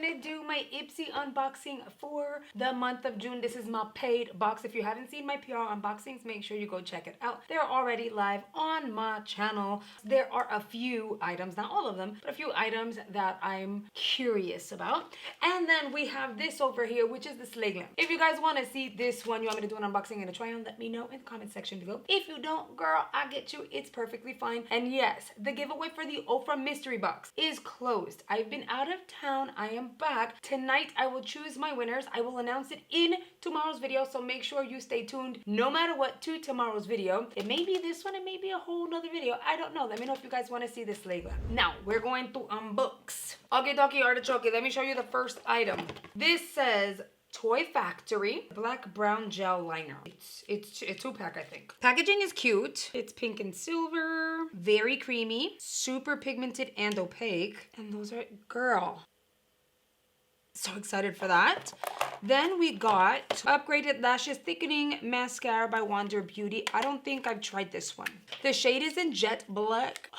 gonna do my Ipsy unboxing for the month of June. This is my paid box. If you haven't seen my PR unboxings, make sure you go check it out. They're already live on my channel. There are a few items, not all of them, but a few items that I'm curious about. And then we have this over here, which is the Slay Lamp. If you guys want to see this one, you want me to do an unboxing and a try on, let me know in the comment section below. If you don't, girl, I get you. It's perfectly fine. And yes, the giveaway for the Oprah mystery box is closed. I've been out of town. I am back. Tonight, I will choose my winners. I will announce it in tomorrow's video, so make sure you stay tuned no matter what to tomorrow's video. It may be this one, it may be a whole nother video. I don't know. Let me know if you guys want to see this later. Now, we're going to unbox. Okie dokie artichoke. Let me show you the first item. This says Toy Factory black brown gel liner. It's a 2-pack, I think. Packaging is cute. It's pink and silver, very creamy, super pigmented and opaque. And those are, girl, so excited for that. Then we got Upgraded Lashes Thickening Mascara by Wander Beauty. I don't think I've tried this one. The shade is in Jet Black.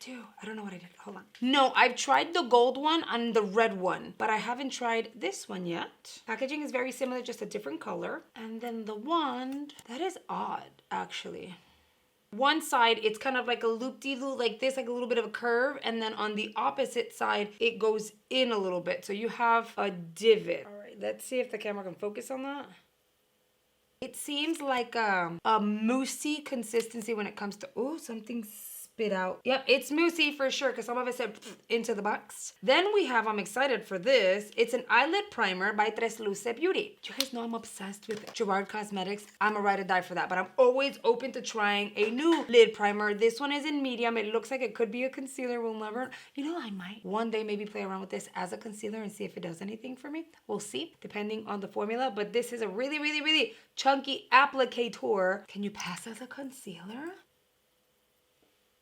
I don't know what I did. Hold on. No, I've tried the gold one and the red one, but I haven't tried this one yet. Packaging is very similar, just a different color. And then the wand, that is odd, actually. One side, it's kind of like a loop-de-loop like this, like a little bit of a curve. And then on the opposite side, it goes in a little bit. So you have a divot. All right, let's see if the camera can focus on that. It seems like a moussey consistency when it comes to, oh, something spit out. Yep, it's moussey for sure because some of it said into the box. Then we have, I'm excited for this. It's an eyelid primer by Tres Luce Beauty. Do you guys know I'm obsessed with Gerard Cosmetics? I'm a ride or die for that, but I'm always open to trying a new lid primer. This one is in medium. It looks like it could be a concealer. We'll never, you know, I might one day maybe play around with this as a concealer and see if it does anything for me. We'll see, depending on the formula, but this is a really, really, really chunky applicator. Can you pass as a concealer?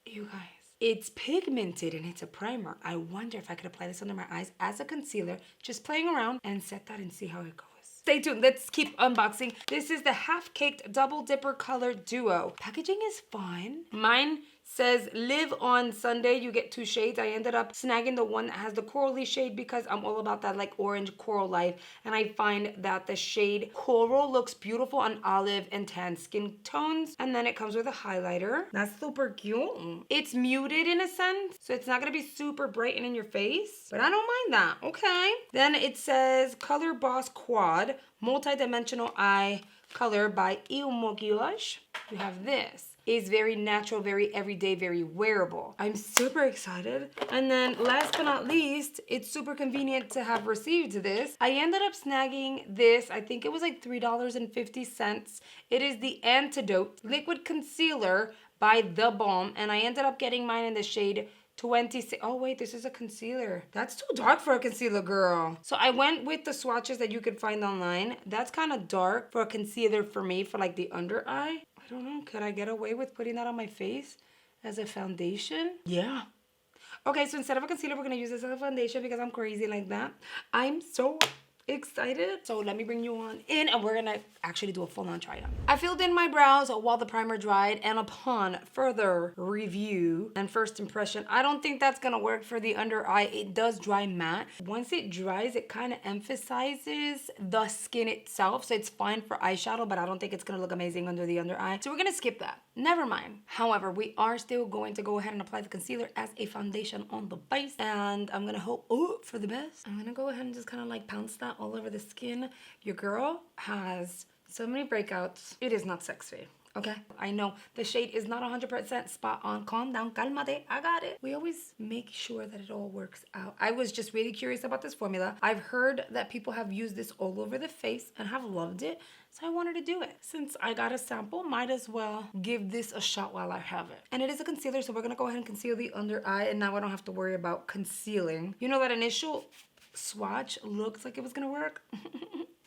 You guys, it's pigmented and it's a primer. I wonder if I could apply this under my eyes as a concealer, just playing around and set that and see how it goes. Stay tuned. Let's keep unboxing. This is the Half Caked Double Dipper Color Duo. Packaging is fine. Mine says Live on Sunday. You get 2 shades. I ended up snagging the one that has the corally shade because I'm all about that like orange coral life. And I find that the shade Coral looks beautiful on olive and tan skin tones. And then it comes with a highlighter. That's super cute. It's muted in a sense, so it's not going to be super bright and in your face. But I don't mind that. Okay. Then it says Color Boss Quad Multi-Dimensional Eye Color by Il Maquillage. You have this. Is very natural, very everyday, very wearable. I'm super excited. And then last but not least, it's super convenient to have received this. I ended up snagging this. I think it was like $3.50. It is the Antidote Liquid Concealer by The Balm. And I ended up getting mine in the shade 26. Oh wait, this is a concealer. That's too dark for a concealer, girl. So I went with the swatches that you could find online. That's kind of dark for a concealer for me, for like the under eye. I don't know, could I get away with putting that on my face as a foundation? Yeah. Okay, so instead of a concealer, we're gonna use this as a foundation because I'm crazy like that. I'm so excited. So let me bring you on in and we're gonna actually do a full-on try on. I filled in my brows while the primer dried, and upon further review and first impression, I don't think that's gonna work for the under eye. It does dry matte. Once it dries, it kind of emphasizes the skin itself, so it's fine for eyeshadow, but I don't think it's gonna look amazing under the under eye. So we're gonna skip that. Never mind. However, we are still going to go ahead and apply the concealer as a foundation on the base, and I'm gonna hope for the best. I'm gonna go ahead and just kind of like pounce that all over the skin. Your girl has so many breakouts. It is not sexy. Okay, I know the shade is not 100% spot on. Calm down, calmate, I got it. We always make sure that it all works out. I was just really curious about this formula. I've heard that people have used this all over the face and have loved it, so I wanted to do it. Since I got a sample, might as well give this a shot while I have it. And it is a concealer, so we're gonna go ahead and conceal the under eye, and now I don't have to worry about concealing. You know, that initial swatch looks like it was gonna work.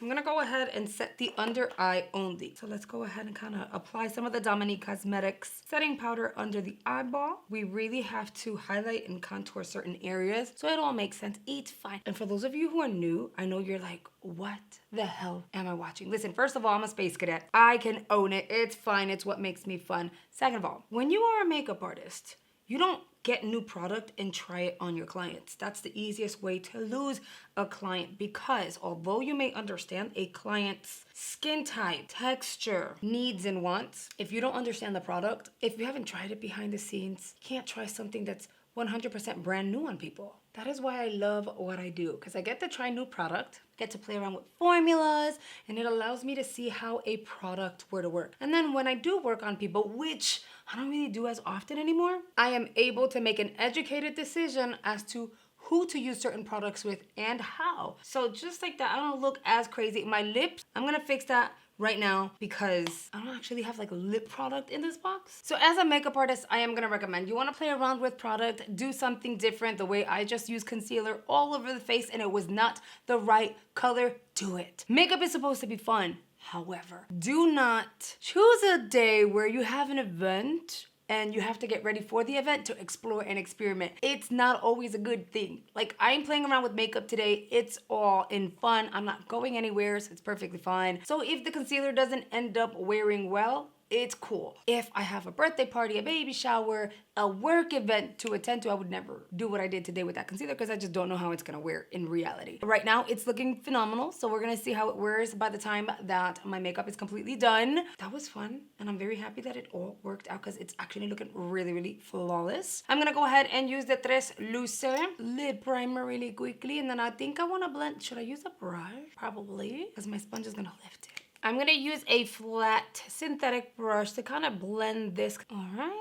I'm gonna go ahead and set the under eye only. So let's go ahead and kind of apply some of the Dominique Cosmetics setting powder under the eyeball. We really have to highlight and contour certain areas so it all makes sense. It's fine. And for those of you who are new, I know you're like, what the hell am I watching? Listen, first of all, I'm a space cadet. I can own it. It's fine. It's what makes me fun. Second of all, when you are a makeup artist, you don't get new product and try it on your clients. That's the easiest way to lose a client, because although you may understand a client's skin type, texture, needs and wants, if you don't understand the product, if you haven't tried it behind the scenes, you can't try something that's 100% brand new on people. That is why I love what I do, because I get to try new product, get to play around with formulas, and it allows me to see how a product were to work. And then when I do work on people, which I don't really do as often anymore, I am able to make an educated decision as to who to use certain products with and how. So just like that, I don't look as crazy. My lips, I'm gonna fix that right now because I don't actually have like a lip product in this box. So as a makeup artist, I am gonna recommend you wanna play around with product, do something different. The way I just used concealer all over the face and it was not the right color, do it. Makeup is supposed to be fun. However, do not choose a day where you have an event and you have to get ready for the event to explore and experiment. It's not always a good thing. Like, I'm playing around with makeup today. It's all in fun. I'm not going anywhere, so it's perfectly fine. So if the concealer doesn't end up wearing well, it's cool. If I have a birthday party, a baby shower, a work event to attend to, I would never do what I did today with that concealer because I just don't know how it's gonna wear in reality. Right now, it's looking phenomenal, so we're gonna see how it wears by the time that my makeup is completely done. That was fun, and I'm very happy that it all worked out because it's actually looking really, really flawless. I'm gonna go ahead and use the Tres Luce lid primer really quickly, and then I think I wanna blend. Should I use a brush? Probably, because my sponge is gonna lift it. I'm gonna use a flat synthetic brush to kind of blend this. All right.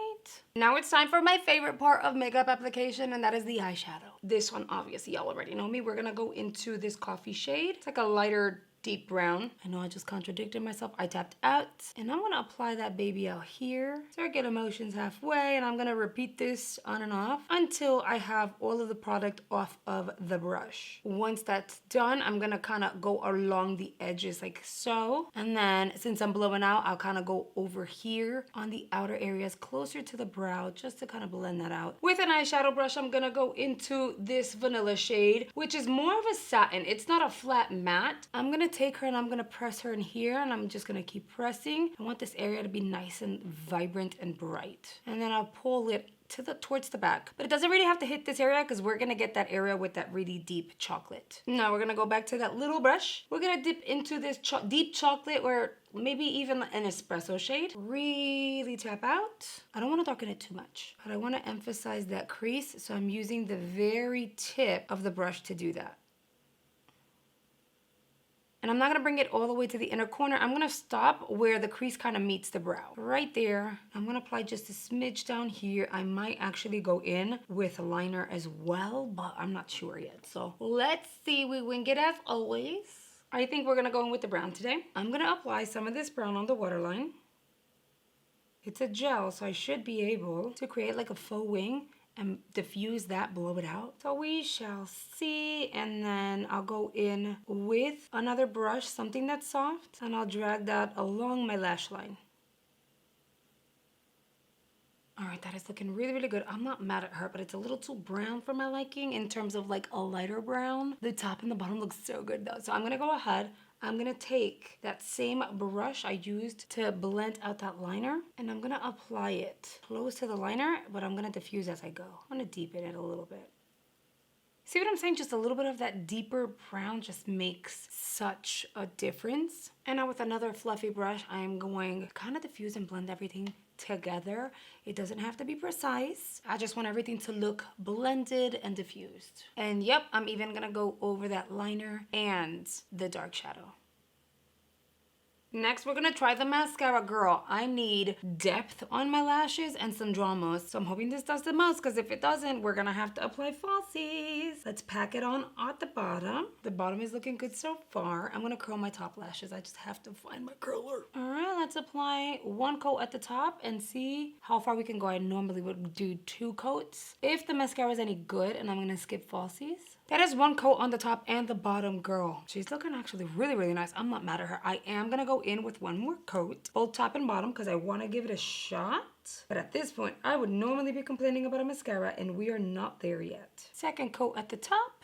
Now it's time for my favorite part of makeup application, and that is the eyeshadow. This one, obviously, y'all already know me. We're gonna go into this coffee shade. It's like a lighter deep brown. I know I just contradicted myself. I tapped out, and I'm gonna apply that baby out here. Circular motions halfway, and I'm gonna repeat this on and off until I have all of the product off of the brush. Once that's done, I'm gonna kind of go along the edges like so. And then since I'm blowing out, I'll kind of go over here on the outer areas closer to the brow just to kind of blend that out. With an eyeshadow brush, I'm gonna go into this vanilla shade, which is more of a satin. It's not a flat matte. I'm gonna take her and I'm gonna press her in here, and I'm just gonna keep pressing. I want this area to be nice and vibrant and bright. And then I'll pull it towards the back. But it doesn't really have to hit this area because we're gonna get that area with that really deep chocolate. Now we're gonna go back to that little brush. We're gonna dip into this deep chocolate, or maybe even an espresso shade. Really tap out. I don't wanna darken it too much, but I wanna emphasize that crease, so I'm using the very tip of the brush to do that. And I'm not gonna bring it all the way to the inner corner. I'm gonna stop where the crease kind of meets the brow. Right there. I'm gonna apply just a smidge down here. I might actually go in with a liner as well, but I'm not sure yet. So let's see, we wing it as always. I think we're gonna go in with the brown today. I'm gonna apply some of this brown on the waterline. It's a gel, so I should be able to create like a faux wing and diffuse that, blow it out. So we shall see. And then I'll go in with another brush, something that's soft, and I'll drag that along my lash line. All right, that is looking really, really good. I'm not mad at her, but it's a little too brown for my liking in terms of like a lighter brown. The top and the bottom looks so good though. So I'm gonna go ahead. I'm gonna take that same brush I used to blend out that liner, and I'm gonna apply it close to the liner, but I'm gonna diffuse as I go. I'm gonna deepen it a little bit. See what I'm saying? Just a little bit of that deeper brown just makes such a difference. And now with another fluffy brush, I'm going to kind of diffuse and blend everything together. It doesn't have to be precise. I just want everything to look blended and diffused. And yep, I'm even gonna go over that liner and the dark shadow. Next, we're gonna try the mascara. Girl, I need depth on my lashes and some drama. So I'm hoping this does the most, because if it doesn't, we're gonna have to apply falsies. Let's pack it on at the bottom. The bottom is looking good so far. I'm gonna curl my top lashes. I just have to find my curler. All right, let's apply one coat at the top and see how far we can go. I normally would do 2 coats. If the mascara is any good, and I'm gonna skip falsies. That is 1 coat on the top and the bottom, girl. She's looking actually really, really nice. I'm not mad at her. I am gonna go in with 1 more coat, both top and bottom, because I wanna give it a shot. But at this point, I would normally be complaining about a mascara, and we are not there yet. 2nd coat at the top.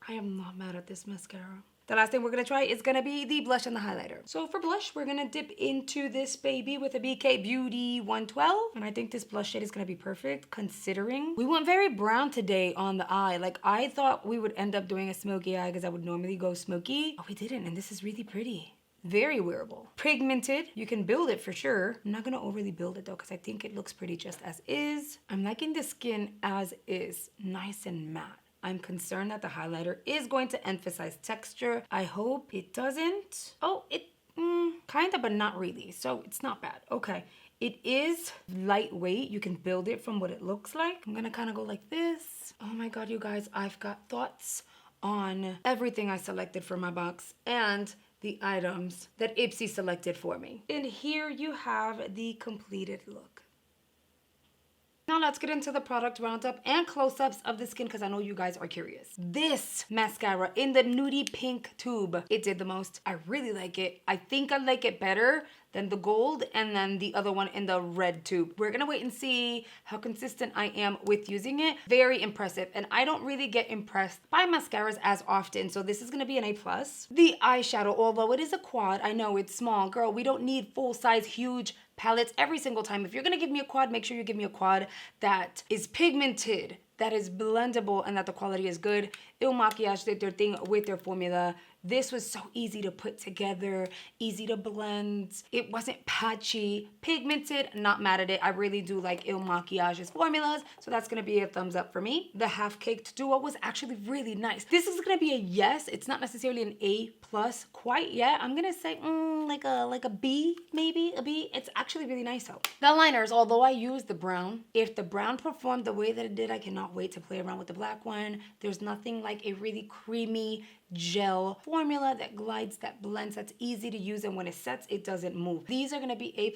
I am not mad at this mascara. The last thing we're gonna try is gonna be the blush and the highlighter. So for blush, we're gonna dip into this baby with a BK Beauty 112. And I think this blush shade is gonna be perfect considering we went very brown today on the eye. Like I thought we would end up doing a smoky eye because I would normally go smoky. Oh, we didn't, and this is really pretty. Very wearable. Pigmented, you can build it for sure. I'm not gonna overly build it though because I think it looks pretty just as is. I'm liking the skin as is, nice and matte. I'm concerned that the highlighter is going to emphasize texture. I hope it doesn't. Oh, it kind of, but not really. So it's not bad. Okay. It is lightweight. You can build it from what it looks like. I'm gonna kind of go like this. Oh my God, you guys, I've got thoughts on everything I selected for my box and the items that Ipsy selected for me. And here you have the completed look. Now let's get into the product roundup and close-ups of the skin because I know you guys are curious. This mascara in the nudie pink tube, it did the most. I really like it. I think I like it better than the gold and then the other one in the red tube. We're gonna wait and see how consistent I am with using it. Very impressive. And I don't really get impressed by mascaras as often. So this is gonna be an A+. The eyeshadow, although it is a quad, I know it's small. Girl, we don't need full-size, huge palettes every single time. If you're gonna give me a quad, make sure you give me a quad that is pigmented, that is blendable, and that the quality is good. Il Makiage did their thing with their formula. This was so easy to put together, easy to blend. It wasn't patchy, pigmented, not mad at it. I really do like Il Makiage's formulas, so that's gonna be a thumbs up for me. The half-caked duo was actually really nice. This is gonna be a yes. It's not necessarily an A+ quite yet. I'm gonna say like a B, maybe a B. It's actually really nice though. The liners, although I used the brown, if the brown performed the way that it did, I cannot wait to play around with the black one. There's nothing like a really creamy gel formula that glides, that blends, that's easy to use, and when it sets, it doesn't move. These are gonna be A+,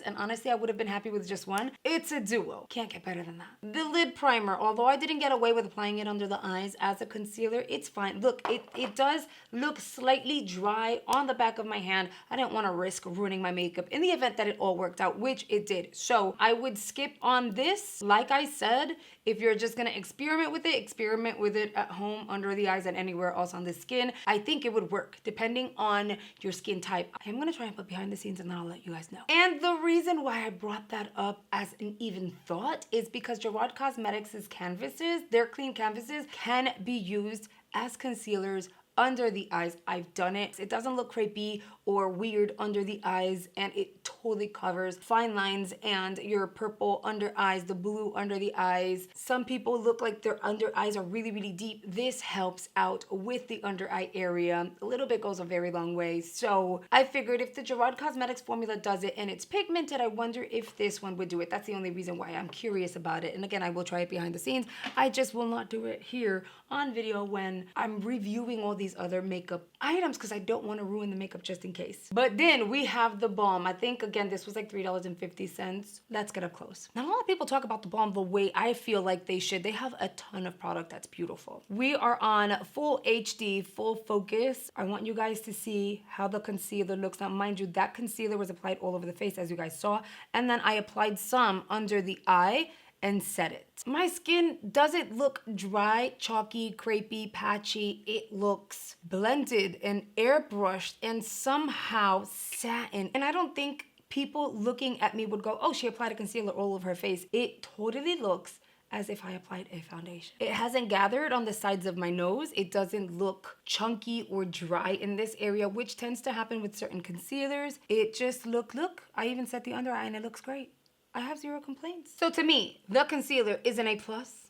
and honestly, I would have been happy with just one. It's a duo. Can't get better than that. The lid primer, although I didn't get away with applying it under the eyes as a concealer, it's fine. Look, it does look slightly dry on the back of my hand. I didn't want to risk ruining my makeup in the event that it all worked out, which it did. So I would skip on this. Like I said, if you're just gonna experiment with it at home, under the eyes, and anywhere else on the skin. I think it would work depending on your skin type. I'm gonna try and put behind the scenes and then I'll let you guys know. And the reason why I brought that up as an even thought is because Gerard Cosmetics' canvases, their clean canvases, can be used as concealers under the eyes. I've done it. It doesn't look crepey or weird under the eyes, and it totally covers fine lines and your purple under eyes, the blue under the eyes. Some people look like their under eyes are really, really deep. This helps out with the under eye area. A little bit goes a very long way. So I figured if the Gerard Cosmetics formula does it and it's pigmented, I wonder if this one would do it. That's the only reason why I'm curious about it. And again, I will try it behind the scenes. I just will not do it here on video when I'm reviewing all these other makeup items because I don't want to ruin the makeup just in case. But then we have the balm. I think again this was like $3.50. Let's get up close. Not a lot of people talk about the balm the way I feel like they should. They have a ton of product that's beautiful. We are on full HD, full focus. I want you guys to see how the concealer looks. Now mind you, that concealer was applied all over the face as you guys saw, and then I applied some under the eye and set it. My skin doesn't look dry, chalky, crepey, patchy. It looks blended and airbrushed and somehow satin. And I don't think people looking at me would go, oh, she applied a concealer all over her face. It totally looks as if I applied a foundation. It hasn't gathered on the sides of my nose. It doesn't look chunky or dry in this area, which tends to happen with certain concealers. It just look, I even set the under eye and it looks great. I have zero complaints. So to me, the concealer is an A+.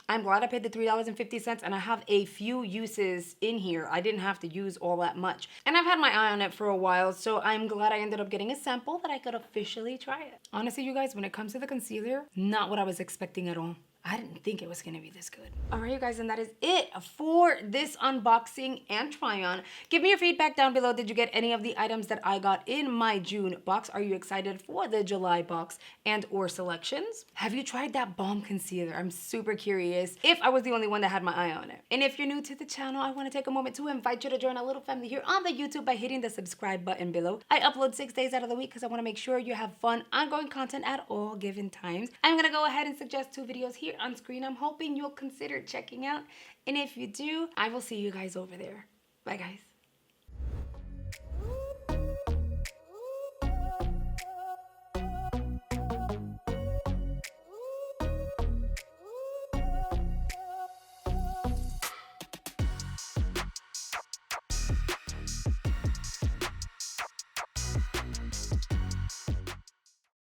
I'm glad I paid the $3.50 and I have a few uses in here. I didn't have to use all that much. And I've had my eye on it for a while, so I'm glad I ended up getting a sample that I could officially try it. Honestly, you guys, when it comes to the concealer, not what I was expecting at all. I didn't think it was gonna be this good. All right, you guys, and that is it for this unboxing and try on. Give me your feedback down below. Did you get any of the items that I got in my June box? Are you excited for the July box and or selections? Have you tried that balm concealer? I'm super curious if I was the only one that had my eye on it. And if you're new to the channel, I wanna take a moment to invite you to join our little family here on the YouTube by hitting the subscribe button below. I upload 6 days out of the week because I wanna make sure you have fun, ongoing content at all given times. I'm gonna go ahead and suggest 2 videos here on screen. I'm hoping you'll consider checking out, and if you do, I will see you guys over there. Bye guys.